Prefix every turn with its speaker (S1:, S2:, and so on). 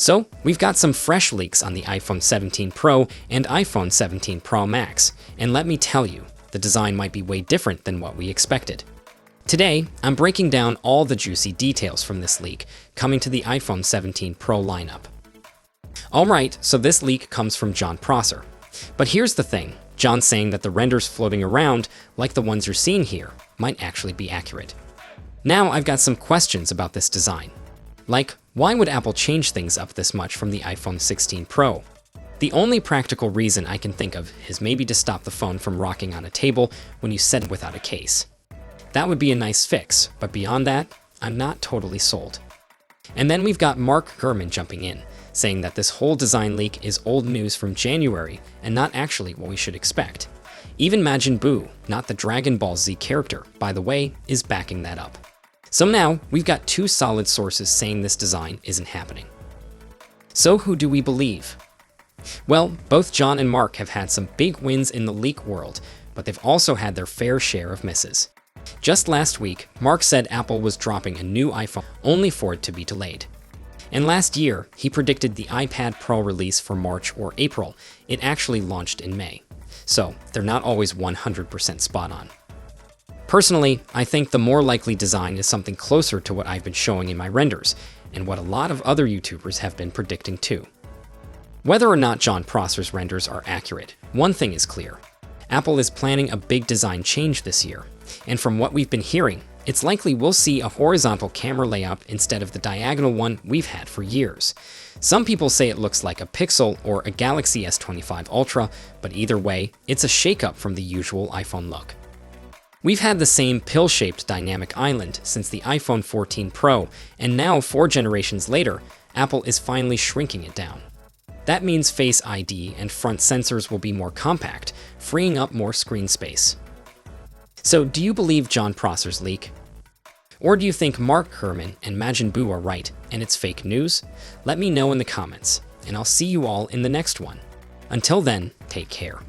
S1: So, we've got some fresh leaks on the iPhone 17 Pro and iPhone 17 Pro Max, and let me tell you, the design might be way different than what we expected. Today, I'm breaking down all the juicy details from this leak coming to the iPhone 17 Pro lineup. Alright, so this leak comes from Jon Prosser. But here's the thing, Jon's saying that the renders floating around, like the ones you're seeing here, might actually be accurate. Now I've got some questions about this design. Like, why would Apple change things up this much from the iPhone 16 Pro? The only practical reason I can think of is maybe to stop the phone from rocking on a table when you set it without a case. That would be a nice fix, but beyond that, I'm not totally sold. And then we've got Mark Gurman jumping in, saying that this whole design leak is old news from January and not actually what we should expect. Even Majin Buu, not the Dragon Ball Z character, by the way, is backing that up. So now, we've got two solid sources saying this design isn't happening. So who do we believe? Well, both Jon and Mark have had some big wins in the leak world, but they've also had their fair share of misses. Just last week, Mark said Apple was dropping a new iPhone only for it to be delayed. And last year, he predicted the iPad Pro release for March or April. It actually launched in May. So, they're not always 100% spot on. Personally, I think the more likely design is something closer to what I've been showing in my renders, and what a lot of other YouTubers have been predicting too. Whether or not Jon Prosser's renders are accurate, one thing is clear. Apple is planning a big design change this year, and from what we've been hearing, it's likely we'll see a horizontal camera layout instead of the diagonal one we've had for years. Some people say it looks like a Pixel or a Galaxy S25 Ultra, but either way, it's a shakeup from the usual iPhone look. We've had the same pill-shaped dynamic island since the iPhone 14 Pro, and now 4 generations later, Apple is finally shrinking it down. That means Face ID and front sensors will be more compact, freeing up more screen space. So do you believe Jon Prosser's leak? Or do you think Mark Gurman and Majin Buu are right and it's fake news? Let me know in the comments, and I'll see you all in the next one. Until then, take care.